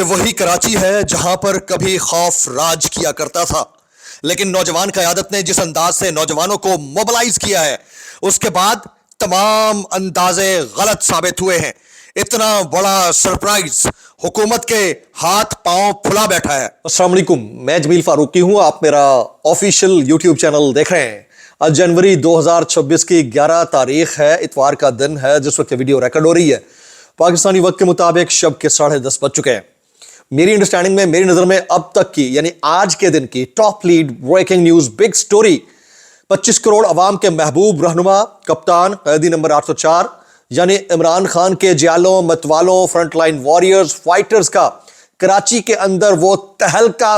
یہ وہی کراچی ہے جہاں پر کبھی خوف راج کیا کرتا تھا، لیکن نوجوان قیادت نے جس انداز سے نوجوانوں کو موبلائز کیا ہے اس کے بعد تمام اندازے غلط ثابت ہوئے ہیں۔ اتنا بڑا سرپرائز حکومت کے ہاتھ پاؤں پھلا بیٹھا ہے۔ السلام علیکم، میں جمیل فاروقی ہوں، آپ میرا آفیشیل یوٹیوب چینل دیکھ رہے ہیں۔ آج جنوری 2026 کی 11 تاریخ ہے، اتوار کا دن ہے جس وقت ویڈیو ریکارڈ ہو رہی ہے۔ پاکستانی وقت کے مطابق شب کے 10:30 بج چکے ہیں۔ میری انڈرسٹینڈنگ میں، میری نظر میں اب تک کی یعنی آج کے دن کی top lead breaking news big story 25 crore عوام کے محبوب رہنما کپتان قیدی نمبر 804 یعنی عمران خان کے جیالوں، متوالوں، فرنٹ لائن واریئرز، فائٹرز کا کراچی کے اندر وہ تہلکہ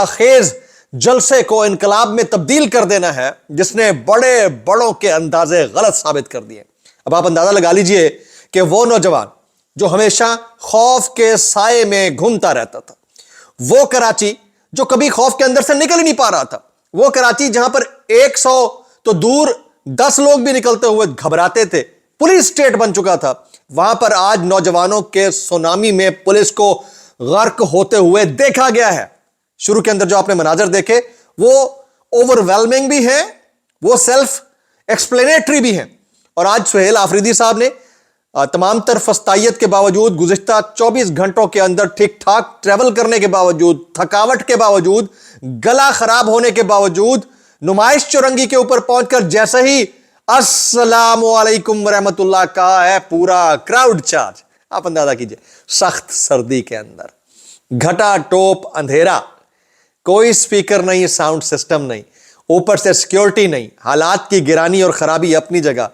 خیز جلسے کو انقلاب میں تبدیل کر دینا ہے جس نے بڑے بڑوں کے اندازے غلط ثابت کر دیے۔ اب آپ اندازہ لگا لیجئے کہ وہ نوجوان جو ہمیشہ خوف کے سائے میں گھومتا رہتا تھا، وہ کراچی جو کبھی خوف کے اندر سے نکل ہی نہیں پا رہا تھا، وہ کراچی جہاں پر 100 تو دور 10 لوگ بھی نکلتے ہوئے گھبراتے تھے، پولیس سٹیٹ بن چکا تھا، وہاں پر آج نوجوانوں کے سونامی میں پولیس کو غرق ہوتے ہوئے دیکھا گیا ہے۔ شروع کے اندر جو آپ نے مناظر دیکھے وہ اوور ویلمنگ بھی ہیں، وہ سیلف ایکسپلینیٹری بھی ہیں، اور آج سہیل آفریدی صاحب نے تمام تر فستائیت کے باوجود، گزشتہ 24 گھنٹوں کے اندر ٹھیک ٹھاک ٹریول کرنے کے باوجود، تھکاوٹ کے باوجود، گلا خراب ہونے کے باوجود، نمائش چورنگی کے اوپر پہنچ کر جیسے ہی السلام علیکم ورحمۃ اللہ کا ہے پورا کراؤڈ چارج۔ آپ اندازہ کیجئے، سخت سردی کے اندر، گھٹا ٹوپ اندھیرا، کوئی سپیکر نہیں، ساؤنڈ سسٹم نہیں، اوپر سے سیکیورٹی نہیں، حالات کی گرانی اور خرابی اپنی جگہ،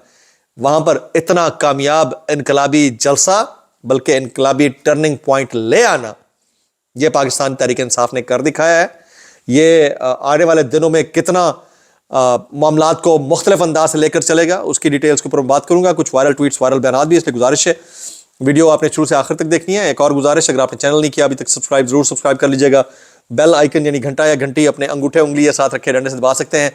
وہاں پر اتنا کامیاب انقلابی جلسہ، بلکہ انقلابی ٹرننگ پوائنٹ لے آنا، یہ پاکستان تحریک انصاف نے کر دکھایا ہے۔ یہ آنے والے دنوں میں کتنا معاملات کو مختلف انداز سے لے کر چلے گا، اس کی ڈیٹیلز کے اوپر بات کروں گا۔ کچھ وائرل ٹویٹس، وائرل بیانات بھی، اس لیے گزارش ہے ویڈیو آپ نے شروع سے آخر تک دیکھنی ہے۔ ایک اور گزارش، اگر آپ نے چینل نہیں کیا ابھی تک سبسکرائب ضرور سبسکرائب کر لیجئے گا، بیل آئیکن یعنی گھنٹا یا گھنٹی اپنے انگوٹھے انگلی ساتھ رکھے ڈنڈے سے دبا سکتے ہیں۔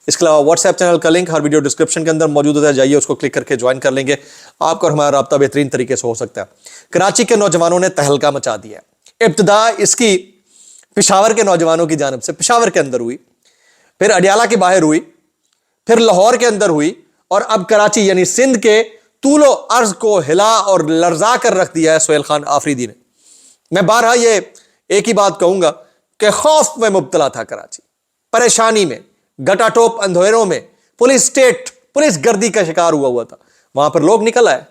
اس کے علاوہ واٹس ایپ چینل کا لنک ہر ویڈیو ڈسکرپشن کے اندر موجود ہوتا ہے، جائیے اس کو کلک کر کے جوائن کر لیں گے، آپ کو اور ہمارا رابطہ بہترین طریقے سے ہو سکتا ہے۔ کراچی کے نوجوانوں نے تہلکہ مچا دیا ہے۔ ابتدا اس کی پشاور کے نوجوانوں کی جانب سے پشاور کے اندر ہوئی، پھر اڈیالہ کے باہر ہوئی، پھر لاہور کے اندر ہوئی، اور اب کراچی یعنی سندھ کے طول و عرض کو ہلا اور لرزا کر رکھ دیا ہے سہیل خان آفریدی نے۔ میں بارہا یہ ایک ہی بات کہوں گا کہ خوف میں مبتلا تھا کراچی، پریشانی میں، گٹا ٹوپ اندھیروں میں، پولیس سٹیٹ، پولیس گردی کا شکار ہوا تھا۔ وہاں پر لوگ نکل آئے،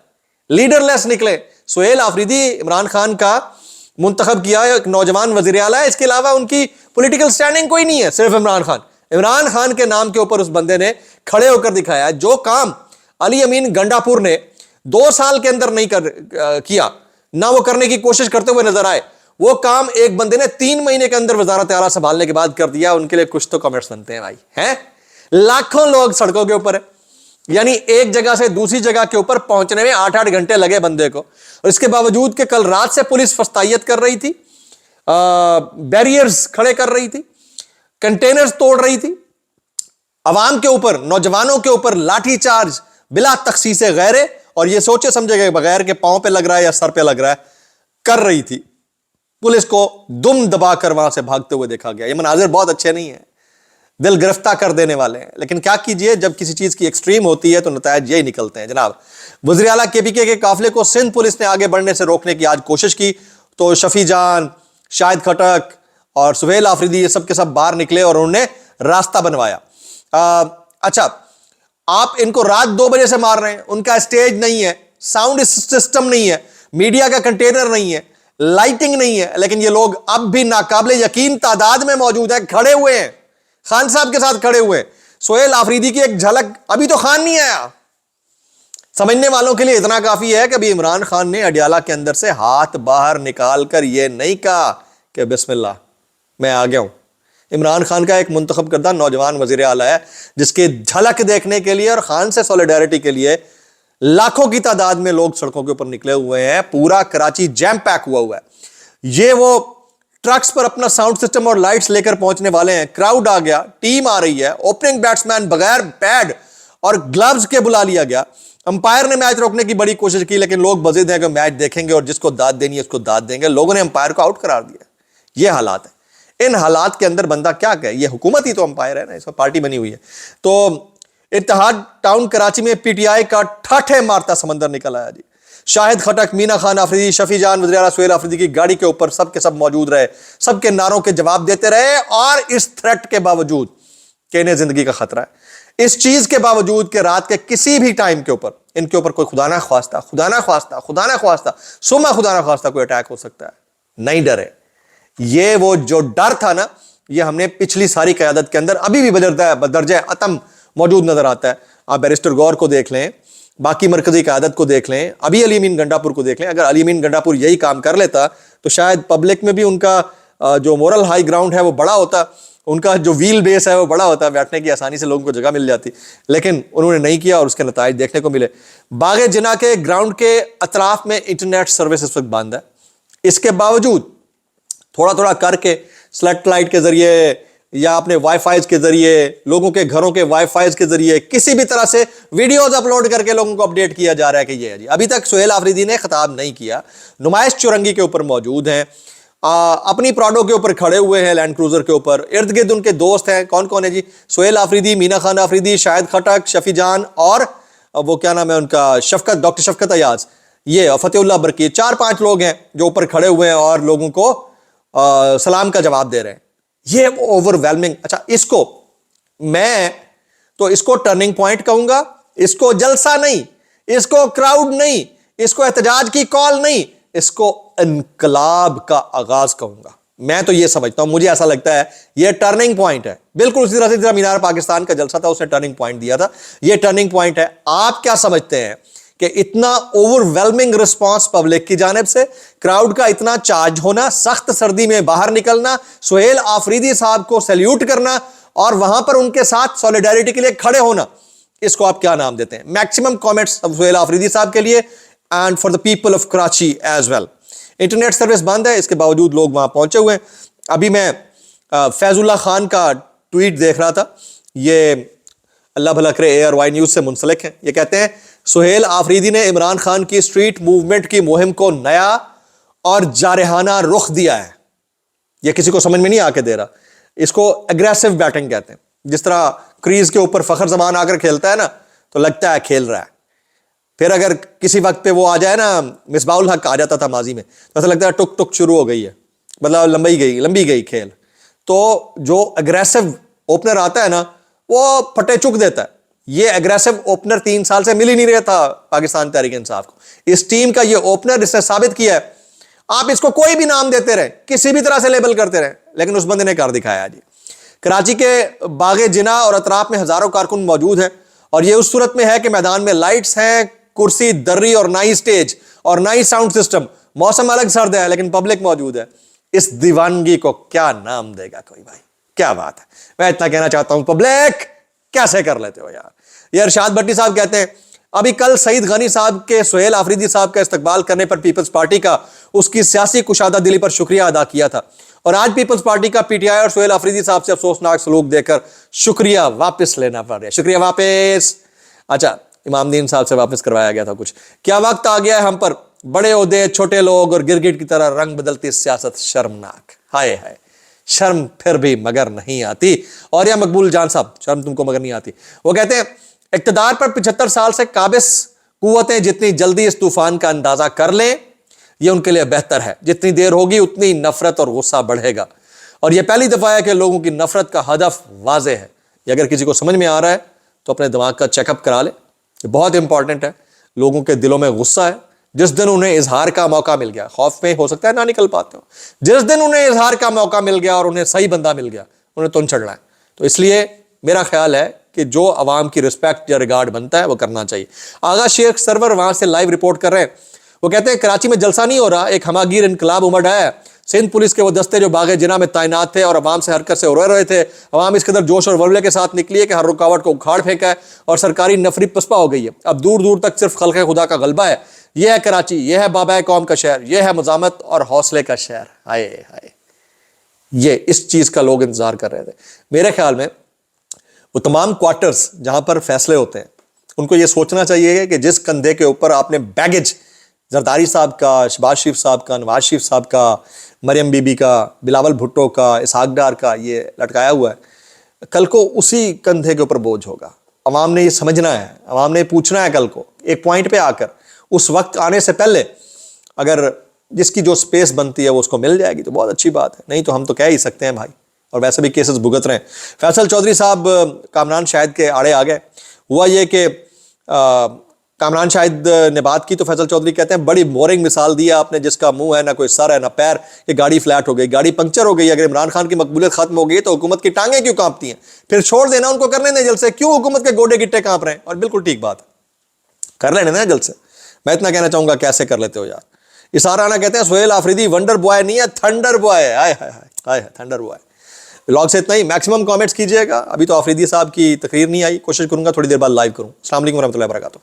لیڈر لیس نکلے۔ سہیل آفریدی عمران خان کا منتخب کیا ایک نوجوان وزیر اعلیٰ ہے، اس کے علاوہ ان کی پولیٹیکل سٹینڈنگ کوئی نہیں ہے، صرف عمران خان کے نام کے اوپر اس بندے نے کھڑے ہو کر دکھایا۔ جو کام علی امین گنڈا پور نے 2 سال کے اندر نہیں کیا، نہ وہ کرنے کی کوشش کرتے ہوئے نظر آئے، وہ کام ایک بندے نے 3 مہینے کے اندر وزارت اعلیٰ سنبھالنے کے بعد کر دیا۔ ان کے لیے کچھ تو کمنٹس بنتے ہیں بھائی، ہیں لاکھوں لوگ سڑکوں کے اوپر ہے، یعنی ایک جگہ سے دوسری جگہ کے اوپر پہنچنے میں 8-8 گھنٹے لگے بندے کو، اور اس کے باوجود کہ کل رات سے پولیس فستائیت کر رہی تھی، بیریئرز کھڑے کر رہی تھی، کنٹینرز توڑ رہی تھی، عوام کے اوپر، نوجوانوں کے اوپر لاٹھی چارج بلا تخصیص غیرے، اور یہ سوچے سمجھے گئے بغیر کہ پاؤں پہ لگ رہا ہے یا سر پہ لگ رہا ہے، کر رہی تھی۔ پولیس کو دم دبا کر وہاں سے بھاگتے ہوئے دیکھا گیا۔ یہ مناظر بہت اچھے نہیں ہیں، دل گرفتہ کر دینے والے ہیں، لیکن کیا کیجئے، جب کسی چیز کی ایکسٹریم ہوتی ہے تو نتائج یہی نکلتے ہیں۔ جناب وزیر اعلیٰ کے پی کے قافلے کو سندھ پولیس نے آگے بڑھنے سے روکنے کی آج کوشش کی تو شفیع جان، شاہد کھٹک اور سہیل آفریدی یہ سب کے سب باہر نکلے اور انہوں نے راستہ بنوایا۔ اچھا، آپ ان کو رات 2 بجے سے مار رہے ہیں، ان کا اسٹیج نہیں ہے، ساؤنڈ سسٹم نہیں ہے، میڈیا کا کنٹینر نہیں ہے، لائٹنگ نہیں ہے، لیکن یہ لوگ اب بھی ناقابل یقین تعداد میں موجود ہیں، کھڑے ہوئے ہیں، خان صاحب کے ساتھ کھڑے ہوئے ہیں۔ سہیل آفریدی کی ایک جھلک، ابھی تو خان نہیں آیا، سمجھنے والوں کے لیے اتنا کافی ہے کہ ابھی عمران خان نے اڈیالہ کے اندر سے ہاتھ باہر نکال کر یہ نہیں کہا کہ بسم اللہ میں آ گیا ہوں۔ عمران خان کا ایک منتخب کردہ نوجوان وزیر اعلیٰ ہے جس کی جھلک دیکھنے کے لیے اور خان سے سولیڈیرٹی کے لیے لاکھوں کی تعداد میں لوگ سڑکوں کے اوپر نکلے ہوئے ہیں، پورا کراچی جیم پیک ہوا ہے۔ یہ وہ ٹرکس پر اپنا ساؤنڈ سسٹم اور لائٹس لے کر پہنچنے والے ہیں، کراؤڈ آ گیا، ٹیم آ رہی ہے، اوپننگ بیٹسمین بغیر پیڈ اور گلوز کے بلا لیا گیا. امپائر نے میچ روکنے کی بڑی کوشش کی لیکن لوگ بضد ہیں کہ میچ دیکھیں گے اور جس کو داد دینی ہے اس کو داد دیں گے. لوگوں نے امپائر کو آؤٹ قرار دیا. یہ حالات ہیں. ان حالات کے اندر بندہ کیا کہے؟ یہ حکومت ہی تو امپائر ہے نا, اس میں پارٹی بنی ہوئی ہے. تو اتحاد ٹاؤن کراچی میں پی ٹی آئی کا ٹھاٹھے مارتا سمندر نکل آیا جی. شاہد خٹک, مینا خان آفریدی, شفیع جان, وزیر اعلیٰ سہیل آفریدی کی گاڑی کے اوپر سب کے سب موجود رہے, سب کے نعروں کے جواب دیتے رہے, اور اس تھریٹ کے باوجود کہ انہیں زندگی کا خطرہ ہے, اس چیز کے باوجود کہ رات کے کسی بھی ٹائم کے اوپر ان کے اوپر کوئی خدا نہ خواستہ صبح خدا نہ خواستہ کوئی اٹیک ہو سکتا ہے, نہیں ڈرے. یہ وہ جو ڈر تھا نا, یہ ہم نے پچھلی ساری قیادت کے اندر ابھی بھی بدرجہ عتم موجود نظر آتا ہے. آپ بیرسٹر غور کو دیکھ لیں, باقی مرکزی قیادت کو دیکھ لیں, ابھی علی امین گنڈاپور کو دیکھ لیں. اگر علی امین گنڈاپور یہی کام کر لیتا تو شاید پبلک میں بھی ان کا جو مورل ہائی گراؤنڈ ہے وہ بڑا ہوتا, ان کا جو ویل بیس ہے وہ بڑا ہوتا, بیٹھنے کی آسانی سے لوگوں کو جگہ مل جاتی. لیکن انہوں نے نہیں کیا اور اس کے نتائج دیکھنے کو ملے. باغ جناح کے گراؤنڈ کے اطراف میں انٹرنیٹ سروس اس وقت بند ہے. اس کے باوجود تھوڑا تھوڑا کر کے سیٹلائٹ کے ذریعے یا اپنے وائی فائیز کے ذریعے, لوگوں کے گھروں کے وائی فائیز کے ذریعے کسی بھی طرح سے ویڈیوز اپلوڈ کر کے لوگوں کو اپڈیٹ کیا جا رہا ہے کہ یہ ہے جی. ابھی تک سہیل آفریدی نے خطاب نہیں کیا. نمائش چورنگی کے اوپر موجود ہیں, اپنی پراڈو کے اوپر کھڑے ہوئے ہیں, لینڈ کروزر کے اوپر. ارد گرد ان کے دوست ہیں. کون کون ہے جی؟ سہیل آفریدی, مینا خان آفریدی, شاہد خٹک, شفیع جان, اور وہ کیا نام ہے ان کا, ڈاکٹر شفقت ایاز, یہ فتح اللہ برکی. 4-5 لوگ ہیں جو اوپر کھڑے ہوئے ہیں اور لوگوں کو سلام کا جواب دے رہے ہیں. یہ اوور ویلمنگ. اچھا, اس کو میں تو اس کو ٹرننگ پوائنٹ کہوں گا, اس کو جلسہ نہیں, اس کو کراؤڈ نہیں, اس کو احتجاج کی کال نہیں, اس کو انقلاب کا آغاز کہوں گا. میں تو یہ سمجھتا ہوں, مجھے ایسا لگتا ہے یہ ٹرننگ پوائنٹ ہے. بالکل اسی طرح سے مینار پاکستان کا جلسہ تھا, اس نے ٹرننگ پوائنٹ دیا تھا. یہ ٹرننگ پوائنٹ ہے. آپ کیا سمجھتے ہیں کہ اتنا اوور ویلمنگ رسپانس پبلک کی جانب سے, کراؤڈ کا اتنا چارج ہونا, سخت سردی میں باہر نکلنا, سہیل آفریدی صاحب کو سیلیوٹ کرنا اور وہاں پر ان کے ساتھ سولیڈیرٹی کے لیے کھڑے ہونا, اس کو آپ کیا نام دیتے ہیں؟ میکسیمم کامنٹس سہیل آفریدی صاحب کے لیے and for the people of Karachi as well. Internet service بند ہے, اس کے باوجود لوگ وہاں پہنچے ہوئے ہیں. ابھی میں فیض اللہ خان کا ٹویٹ دیکھ رہا تھا, یہ اللہ بھلا کرے اے آر وائی نیوز سے منسلک ہیں. یہ کہتے ہیں سہیل آفریدی نے عمران خان کی اسٹریٹ موومنٹ کی مہم کو نیا اور جارحانہ رخ دیا ہے. یہ کسی کو سمجھ میں نہیں آ کے دے رہا. اس کو اگریسو بیٹنگ کہتے ہیں. جس طرح کریز کے اوپر فخر زمان آ کر کھیلتا ہے نا, تو لگتا ہے کھیل رہا ہے. پھر اگر کسی وقت پہ وہ آ جائے نا, مصباح الحق آ جاتا تھا ماضی میں, تو ایسا لگتا ہے ٹک ٹک شروع ہو گئی ہے, مطلب لمبی گئی کھیل. تو جو اگریسو اوپنر آتا ہے نا, وہ پھٹے چک دیتا ہے. یہ اگریسو اوپنر 3 سال سے مل ہی نہیں رہا تھا پاکستان تحریک انصاف کو. اس ٹیم کا یہ اوپنر اس نے ثابت کیا ہے. آپ اس کو کوئی بھی نام دیتے رہے, کسی بھی طرح سے لیبل کرتے رہے, لیکن اس بندے نے کر دکھایا جی. کراچی کے باغ جناح اور اطراف میں ہزاروں کارکن موجود ہیں, اور یہ اس صورت میں ہے کہ میدان میں لائٹس ہیں, کرسی, دری اور نئی سٹیج اور نئی ساؤنڈ سسٹم. موسم الگ سرد ہے لیکن پبلک موجود ہے. اس دیوانگی کو کیا نام دے گا کوئی بھائی؟ کیا بات ہے. میں اتنا کہنا چاہتا ہوں, پبلک کیسے کر لیتے ہو یار. یہ ارشاد بھٹی صاحب کہتے ہیں ابھی کل سعید غنی صاحب کے سہیل آفریدی صاحب کا استقبال کرنے پر پیپلز پارٹی کا اس کی سیاسی کشادہ دلی پر شکریہ ادا کیا تھا, اور آج پیپلز پارٹی کا پی ٹی آئی اور سہیل آفریدی صاحب سے افسوسناک سلوک دے کر شکریہ واپس لینا پڑ رہا ہے. شکریہ واپس. اچھا, امام دین صاحب سے واپس کروایا گیا تھا کچھ. کیا وقت آ گیا ہے ہم پر, بڑے عہدے, چھوٹے لوگ اور گرگٹ کی طرح رنگ بدلتی سیاست شرمناک. ہائے ہائے, شرم پھر بھی مگر نہیں آتی. اور یا مقبول جان صاحب, شرم تم کو مگر نہیں آتی. وہ کہتے ہیں اقتدار پر 75 سال سے قابض قوتیں جتنی جلدی اس طوفان کا اندازہ کر لیں یہ ان کے لیے بہتر ہے. جتنی دیر ہوگی اتنی نفرت اور غصہ بڑھے گا, اور یہ پہلی دفعہ ہے کہ لوگوں کی نفرت کا ہدف واضح ہے. یہ اگر کسی کو سمجھ میں آ رہا ہے تو اپنے دماغ کا چیک اپ کرا لے. یہ بہت امپورٹنٹ ہے. لوگوں کے دلوں میں غصہ ہے. جس دن انہیں اظہار کا موقع مل گیا, خوف میں ہو سکتا ہے نہ نکل پاتے ہو, جس دن انہیں اظہار کا موقع مل گیا اور انہیں صحیح بندہ مل گیا, انہیں تن چڑھنا ہے. تو اس لیے میرا خیال ہے کہ جو عوام کی رسپیکٹ یا ریگارڈ بنتا ہے وہ کرنا چاہیے. آغا شیخ سرور وہاں سے لائیو رپورٹ کر رہے ہیں. وہ کہتے ہیں کراچی میں جلسہ نہیں ہو رہا, ایک ہماگیر انقلاب امڑ آیا ہے. سندھ پولیس کے وہ دستے جو باغ جناح میں تعینات تھے اور عوام سے حرکت سے رو رہے تھے, عوام اس قدر جوش اور ولولے کے ساتھ نکلی ہے کہ ہر رکاوٹ کو اکھاڑ پھینکا ہے اور سرکاری نفری پسپا ہو گئی ہے. اب دور دور تک صرف خلق خدا کا غلبہ ہے. یہ ہے کراچی, یہ ہے بابائے قوم کا شہر, یہ ہے مزاحمت اور حوصلے کا شہر. ہائے ہائے, یہ اس چیز کا لوگ انتظار کر رہے تھے. میرے خیال میں وہ تمام کوارٹرز جہاں پر فیصلے ہوتے ہیں ان کو یہ سوچنا چاہیے کہ جس کندھے کے اوپر آپ نے بیگیج زرداری صاحب کا، شہباز شریف صاحب کا، نواز شریف صاحب کا، مریم بی بی کا، بلاول بھٹو کا، اسحاق ڈار کا یہ لٹکایا ہوا ہے، کل کو اسی کندھے کے اوپر بوجھ ہوگا. عوام نے یہ سمجھنا ہے، عوام نے پوچھنا ہے کل کو ایک پوائنٹ پہ آ کر. اس وقت آنے سے پہلے اگر جس کی جو سپیس بنتی ہے وہ اس کو مل جائے گی تو بہت اچھی بات ہے، نہیں تو ہم تو کہہ ہی سکتے ہیں بھائی. اور ویسے بھی کیسز بھگت رہے ہیں. فیصل چودھری صاحب کامران شاہد کے آڑے آ گئے. ہوا یہ کہ کامران شاہد نے بات کی تو فیصل چودھری کہتے ہیں بڑی بورنگ مثال دی ہے آپ نے، جس کا منہ ہے نہ کوئی سر ہے نہ پیر، یہ گاڑی فلیٹ ہو گئی، گاڑی پنکچر ہو گئی. اگر عمران خان کی مقبولیت ختم ہو گئی تو حکومت کی ٹانگیں کیوں کانپتی ہیں؟ پھر چھوڑ دینا ان کو، کرنے دیں جلسے، کیوں حکومت کے گوڈے گٹے کانپ رہے ہیں؟ اور بالکل ٹھیک بات ہے، کر لینے نا جلسے. میں اتنا کہنا چاہوں گا کیسے کر لیتے ہو یار. اسارہ رانا کہتے ہیں سہیل آفریدی ونڈر بوائے نہیں ہے، تھنڈر بوائے ہے. ہائے ہائے ہائے تھنڈر بوائے. بلاگ سے اتنا ہی. میکسیمم کامنٹس کیجئے گا. ابھی تو آفریدی صاحب کی تقریر نہیں آئی، کوشش کروں گا تھوڑی دیر بعد لائیو کروں. السلام علیکم ورحمۃ اللہ وبرکاتہ.